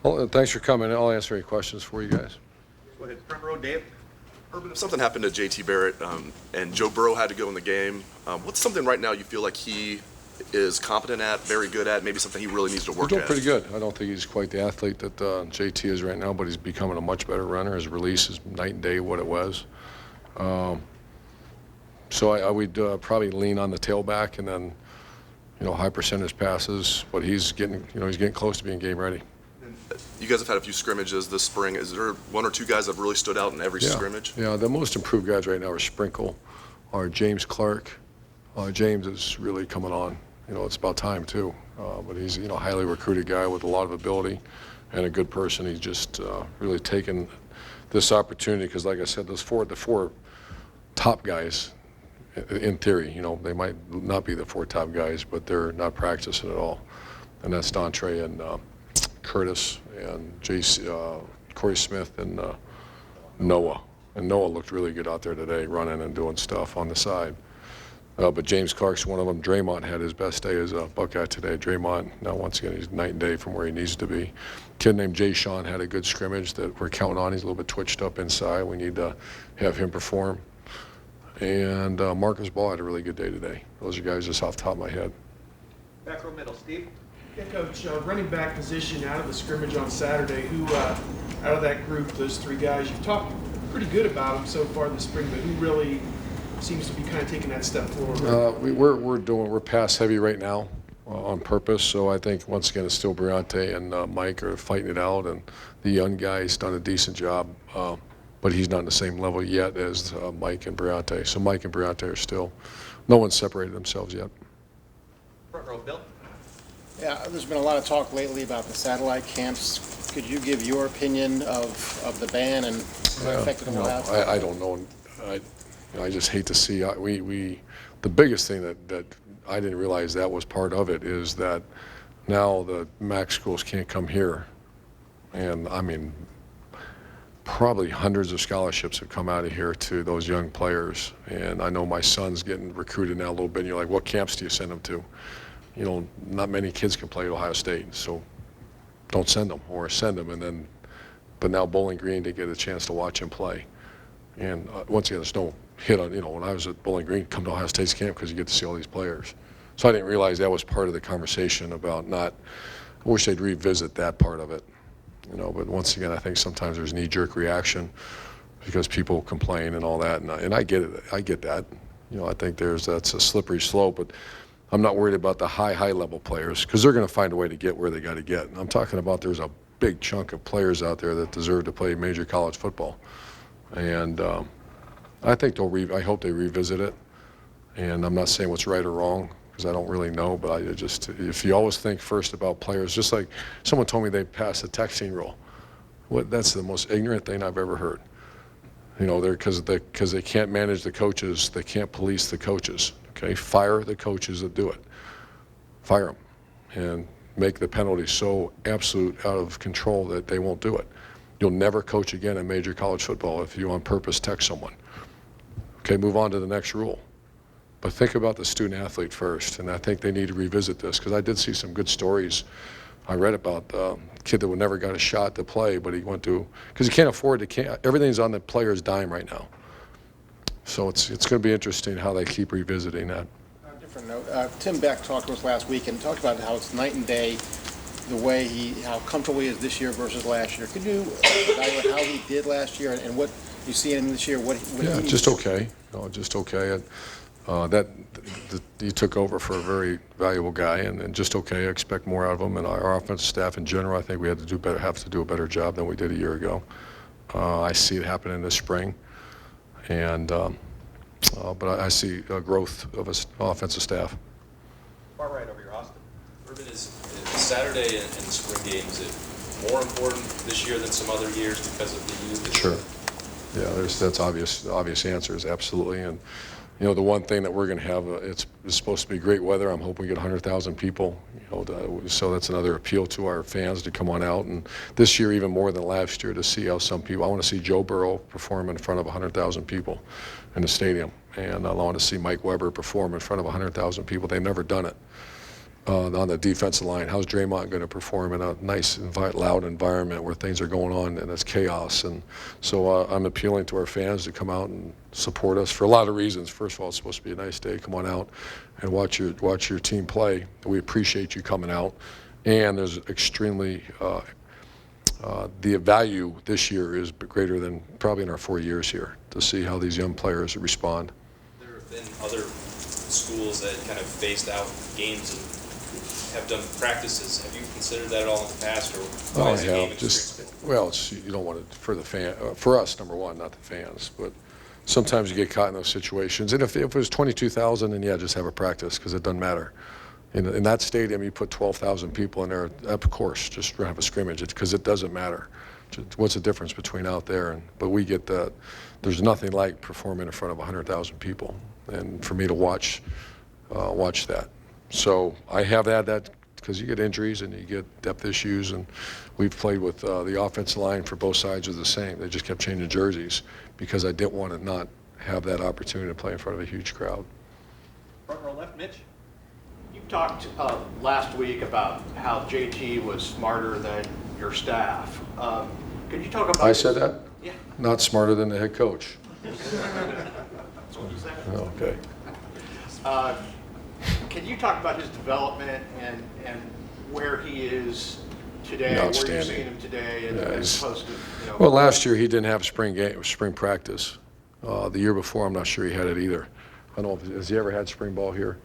Well, thanks for coming. I'll answer any questions for you guys. Go ahead, front row, Dave. Urban, if something happened to JT Barrett and Joe Burrow had to go in the game, what's something right now you feel like he is competent at, very good at, maybe something he really needs to He's work doing at? pretty good. I don't think he's quite the athlete that JT is right now, but he's becoming a much better runner. His release is night and day what it was. So I would probably lean on the tailback and then, high percentage passes. But he's getting, he's getting close to being game ready. You guys have had a few scrimmages this spring. Is there one or two guys that have really stood out in every scrimmage? Yeah, the most improved guys right now are Sprinkle, are James Clark. James is really coming on. It's about time too. But he's a highly recruited guy with a lot of ability and a good person. He's just really taken this opportunity because, like I said, the four top guys, in theory, they might not be the four top guys, but they're not practicing at all. And that's Dontre and Curtis and Corey Smith and Noah. And Noah looked really good out there today, running and doing stuff on the side. But James Clark's one of them. Draymond had his best day as a Buckeye today. Draymond, now once again, he's night and day from where he needs to be. Kid named Jay Sean had a good scrimmage that we're counting on. He's a little bit twitched up inside. We need to have him perform. And Marcus Ball had a really good day today. Those are guys just off the top of my head. Back row middle, Steve. Yeah, Coach, running back position out of the scrimmage on Saturday, who out of that group, those three guys, you've talked pretty good about them so far this spring, but who really seems to be kind of taking that step forward? We're pass heavy right now on purpose. So I think once again it's still Briante and Mike are fighting it out, and the young guy's done a decent job, but he's not on the same level yet as Mike and Briante. So Mike and Briante are still, no one's separated themselves yet. Front row, Bill. Yeah, there's been a lot of talk lately about the satellite camps. Could you give your opinion of the ban and what effect it will have? I don't know. I just hate to see. The biggest thing that I didn't realize that was part of it is that now the MAC schools can't come here, and I mean, probably hundreds of scholarships have come out of here to those young players. And I know my son's getting recruited now a little bit. And you're like, what camps do you send them to? Not many kids can play at Ohio State, so don't send them, or send them. But now Bowling Green didn't get a chance to watch him play. And once again, there's no hit on, when I was at Bowling Green, come to Ohio State's camp because you get to see all these players. So I didn't realize that was part of the conversation about I wish they'd revisit that part of it. But once again, I think sometimes there's knee-jerk reaction because people complain and all that, and I get it. I get that. I think that's a slippery slope, but I'm not worried about the high-level players because they're going to find a way to get where they got to get. And I'm talking about there's a big chunk of players out there that deserve to play major college football, and I think I hope they revisit it. And I'm not saying what's right or wrong because I don't really know, but if you always think first about players, just like someone told me they passed the texting rule. That's the most ignorant thing I've ever heard. Because they can't manage the coaches, they can't police the coaches. Okay, fire the coaches that do it. Fire them, and make the penalty so absolute out of control that they won't do it. You'll never coach again in major college football if you on purpose text someone. Okay, move on to the next rule. But think about the student athlete first, and I think they need to revisit this because I did see some good stories. I read about a kid that never got a shot to play, but he went to, because he can't afford to, everything's on the player's dime right now. So it's going to be interesting how they keep revisiting that. On a different note, Tim Beck talked to us last week and talked about how it's night and day, the way how comfortable he is this year versus last year. Could you evaluate how he did last year and what you see in him this year? Yeah, just okay. Just okay. He took over for a very valuable guy, and just okay. I expect more out of him, and our offensive staff in general. I think we have to do a better job than we did a year ago. I see it happening this spring, and but I see a growth of an offensive staff. Far right over here, Austin. Urban, is Saturday and the spring game, is it more important this year than some other years because of the youth? Sure. Yeah, that's obvious. The obvious answer is absolutely. And the one thing that we're going to have, it's supposed to be great weather. I'm hoping we get 100,000 people. So that's another appeal to our fans to come on out. And this year, even more than last year, to see how some people. I want to see Joe Burrow perform in front of 100,000 people in the stadium, and I want to see Mike Weber perform in front of 100,000 people. They've never done it. on the defensive line. How's Draymond going to perform in a nice, loud environment where things are going on and it's chaos? And so I'm appealing to our fans to come out and support us for a lot of reasons. First of all, it's supposed to be a nice day. Come on out and watch your team play. We appreciate you coming out. And there's extremely the value this year is greater than probably in our 4 years here to see how these young players respond. There have been other schools that kind of phased out games and have done practices. Have you considered that at all in the past, or why is the game Well, you don't want it for the for us, number one, not the fans, but sometimes you get caught in those situations. And if it was 22,000, then yeah, just have a practice because it doesn't matter. In that stadium, you put 12,000 people in there, of course, just have a scrimmage because it doesn't matter. What's the difference between out there but we get that. There's nothing like performing in front of 100,000 people, and for me to watch that. So I have had that because you get injuries and you get depth issues, and we've played with the offensive line for both sides are the same. They just kept changing jerseys because I didn't want to not have that opportunity to play in front of a huge crowd. Front row left, Mitch. You talked last week about how JT was smarter than your staff. Could you talk about? I said that? Yeah. Not smarter than the head coach. That's what you said. Okay. Can you talk about his development and where he is today, where you're Outstanding. seeing him today, Yeah, as opposed to, Well, last year he didn't have spring practice. The year before, I'm not sure he had it either. I don't know, has he ever had spring ball here?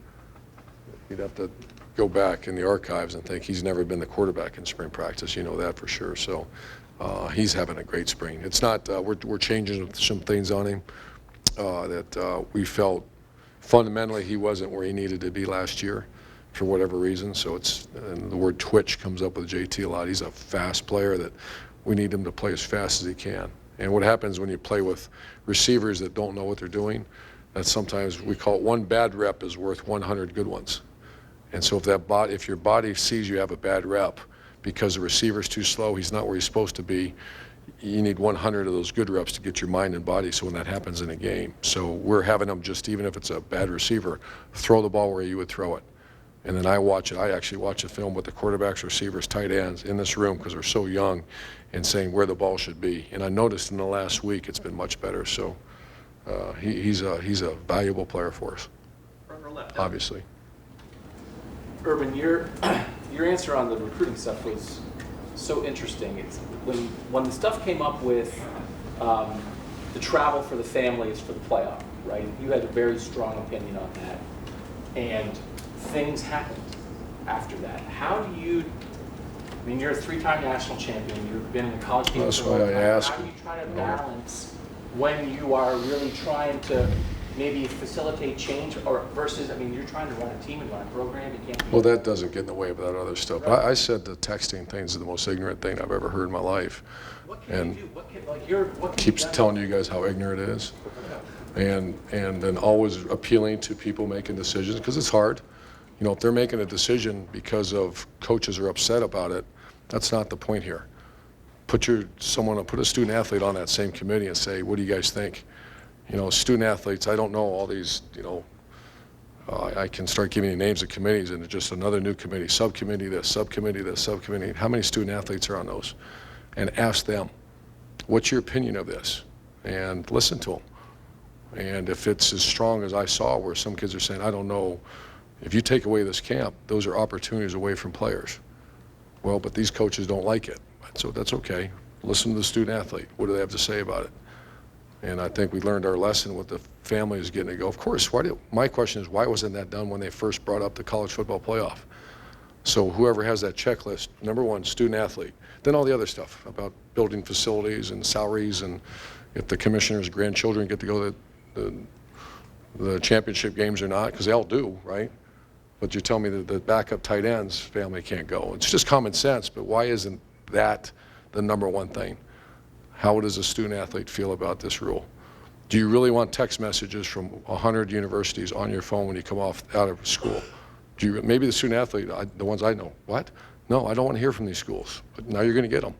You'd have to go back in the archives and think he's never been the quarterback in spring practice. You know that for sure. So he's having a great spring. It's not, we're changing some things on him that we felt fundamentally he wasn't where he needed to be last year for whatever reason. So and the word twitch comes up with JT a lot. He's a fast player that we need him to play as fast as he can. And what happens when you play with receivers that don't know what they're doing, that sometimes we call it one bad rep is worth 100 good ones. And so if your body sees you have a bad rep because the receiver's too slow, he's not where he's supposed to be, you need 100 of those good reps to get your mind and body so when that happens in a game. So we're having them just, even if it's a bad receiver, throw the ball where you would throw it. And then I actually watch a film with the quarterbacks, receivers, tight ends in this room because they're so young and saying where the ball should be. And I noticed in the last week it's been much better. So he's a valuable player for us, Front row left. obviously. Urban, your answer on the recruiting stuff was so interesting. It's when the stuff came up with the travel for the families for the playoff, right? You had a very strong opinion on that, and things happened after that. How do you? I mean, you're a three-time national champion. You've been in the college game That's for a why long I time. asked How do you. you try to balance when you are really trying to maybe facilitate change, or versus, I mean, you're trying to run a team and run a program. You can't. Well, that doesn't get in the way of that other stuff. But I said the texting things is the most ignorant thing I've ever heard in my life. What can And you do? What can keeps be done? telling you guys how ignorant it is. And then always appealing to people making decisions because it's hard. You know, if they're making a decision because of coaches are upset about it, that's not the point here. Put a student athlete on that same committee and say, what do you guys think? You know, student athletes, I don't know all these, you know, I can start giving you names of committees and it's just another new committee, subcommittee this, subcommittee this, subcommittee. How many student athletes are on those? And ask them, what's your opinion of this? And listen to them. And if it's as strong as I saw where some kids are saying, I don't know, if you take away this camp, those are opportunities away from players. Well, but these coaches don't like it. So that's okay. Listen to the student athlete. What do they have to say about it? And I think we learned our lesson with the families getting to go. Of course, my question is, why wasn't that done when they first brought up the college football playoff? So whoever has that checklist, number one, student athlete, then all the other stuff about building facilities and salaries, and if the commissioner's grandchildren get to go to the championship games or not, because they all do, right? But you tell me that the backup tight ends family can't go. It's just common sense, but why isn't that the number one thing? How does a student athlete feel about this rule? Do you really want text messages from 100 universities on your phone when you come out of school? Maybe the student athlete, the ones I know, what? No, I don't want to hear from these schools. But now you're going to get them.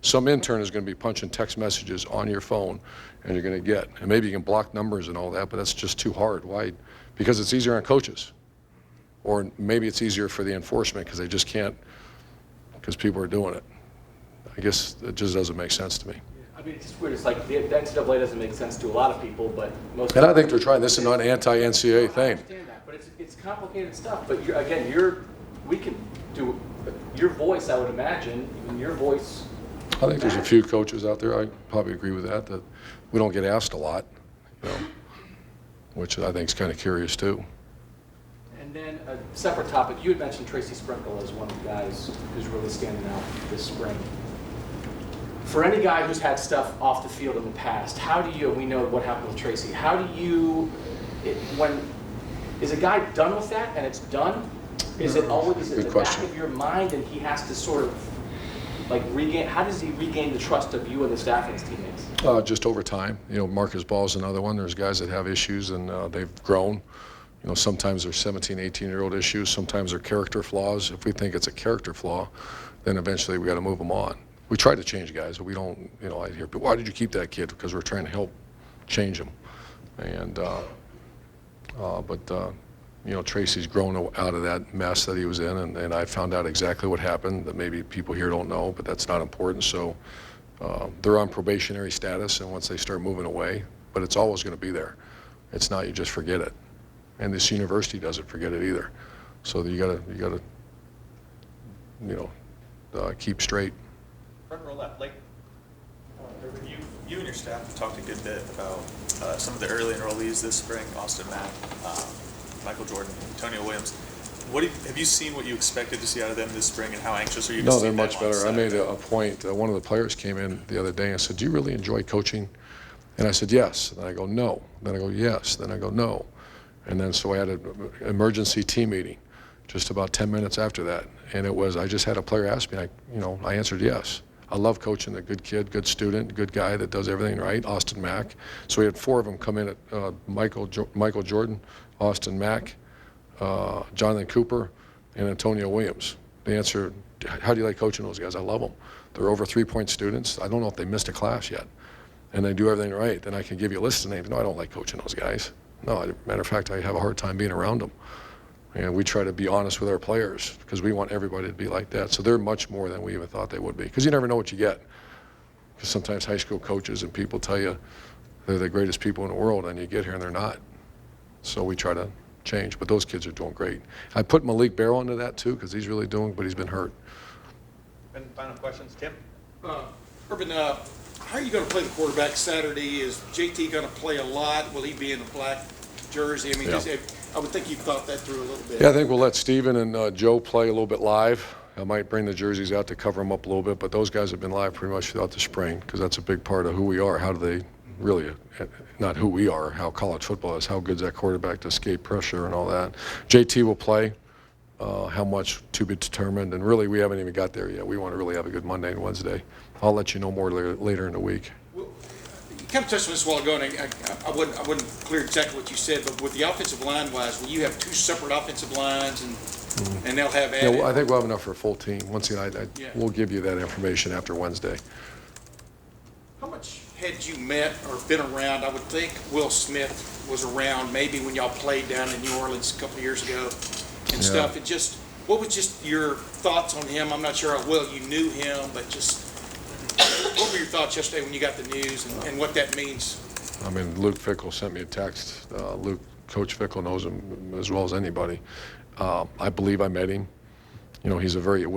Some intern is going to be punching text messages on your phone, and you're going to get. And maybe you can block numbers and all that, but that's just too hard. Why? Because it's easier on coaches. Or maybe it's easier for the enforcement because they just can't, because people are doing it. I guess it just doesn't make sense to me. I mean, it's just weird. It's like the NCAA doesn't make sense to a lot of people, but most. And I think they're trying. This is not an anti-NCAA I thing. understand that, but it's complicated stuff. But we can do your voice. I would imagine even your voice. I think there's a few coaches out there, I probably agree with that we don't get asked a lot, which I think is kind of curious too. And then a separate topic. You had mentioned Tracy Sprinkle as one of the guys who's really standing out this spring. For any guy who's had stuff off the field in the past, we know what happened with Tracy, is a guy done with that and it's done? Is it always in the back of your mind and he has to sort of regain, how does he regain the trust of you and the staff and his teammates? Just over time. Marcus Ball is another one. There's guys that have issues and they've grown. Sometimes they're 17, 18-year-old issues. Sometimes they're character flaws. If we think it's a character flaw, then eventually we got to move them on. We try to change guys, but we don't, I hear people, why did you keep that kid? Because we're trying to help change him. And, Tracy's grown out of that mess that he was in, and I found out exactly what happened that maybe people here don't know, but that's not important. So they're on probationary status, and once they start moving away, but it's always going to be there. It's not you just forget it. And this university doesn't forget it either. So you gotta keep straight. Front row left, Lake. You and your staff have talked a good bit about some of the early enrollees this spring, Austin Mack, Michael Jordan, Antonio Williams. Have you seen what you expected to see out of them this spring, and how anxious are you to see them? No, they're much on better. I made Saturday? a point. One of the players came in the other day and said, do you really enjoy coaching? And I said, yes. And I go, no. Then I go, yes. Then I go, no. And then so I had an emergency team meeting just about 10 minutes after that. And I just had a player ask me, I answered yes. I love coaching a good kid, good student, good guy that does everything right, Austin Mack. So we had 4 of them come in at Michael Jordan, Austin Mack, Jonathan Cooper, and Antonio Williams. The answer, how do you like coaching those guys? I love them. They're over 3-point students. I don't know if they missed a class yet. And they do everything right. Then I can give you a list of names. No, I don't like coaching those guys. No, matter of fact, I have a hard time being around them. And we try to be honest with our players because we want everybody to be like that. So they're much more than we even thought they would be. Because you never know what you get. Because sometimes high school coaches and people tell you they're the greatest people in the world, and you get here and they're not. So we try to change. But those kids are doing great. I put Malik Barrow into that too because he's really doing, but he's been hurt. And final questions, Tim? Urban, how are you going to play the quarterback Saturday? Is JT going to play a lot? Will he be in the black jersey? I mean, Yeah. I would think you've thought that through a little bit. Yeah, I think we'll let Steven and Joe play a little bit live. I might bring the jerseys out to cover them up a little bit, but those guys have been live pretty much throughout the spring because that's a big part of who we are. How do they really, not who we are, how college football is, how good's that quarterback to escape pressure and all that. JT will play. How much to be determined, and really we haven't even got there yet. We want to really have a good Monday and Wednesday. I'll let you know more later in the week. Well, you kind of touched on this a while ago, and I wouldn't clear exactly what you said, but with the offensive line wise, will you have 2 separate offensive lines, and they'll have added? Yeah, well, I think we'll have enough for a full team. Once again, Yeah. we'll give you that information after Wednesday. How much had you met or been around? I would think Will Smith was around maybe when y'all played down in New Orleans a couple of years ago and stuff. And just, what was just your thoughts on him? I'm not sure how well you knew him, but just what were your thoughts yesterday when you got the news and what that means? I mean, Luke Fickle sent me a text. Coach Fickle knows him as well as anybody. I believe I met him. He was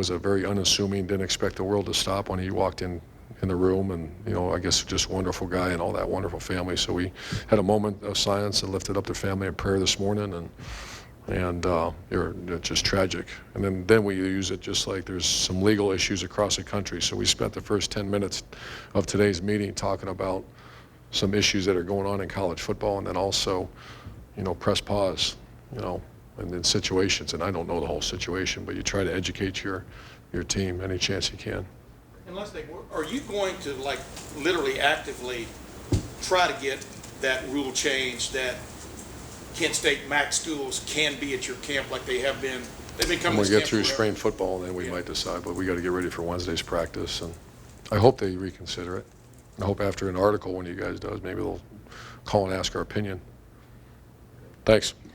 a very unassuming, didn't expect the world to stop when he walked in the room, and I guess just a wonderful guy and all that wonderful family. So we had a moment of silence and lifted up their family in prayer this morning, and it's just tragic. And then we use it just like there's some legal issues across the country. So we spent the first 10 minutes of today's meeting talking about some issues that are going on in college football, and then also, press pause, and then situations. And I don't know the whole situation, but you try to educate your team any chance you can. And last thing, are you going to literally actively try to get that rule changed that Kent State MAC schools can be at your camp like they have been? They've been coming When to we this get through camp spring football, then we might decide, but we got to get ready for Wednesday's practice, and I hope they reconsider it. I hope after an article, when you guys does, maybe they'll call and ask our opinion. Thanks.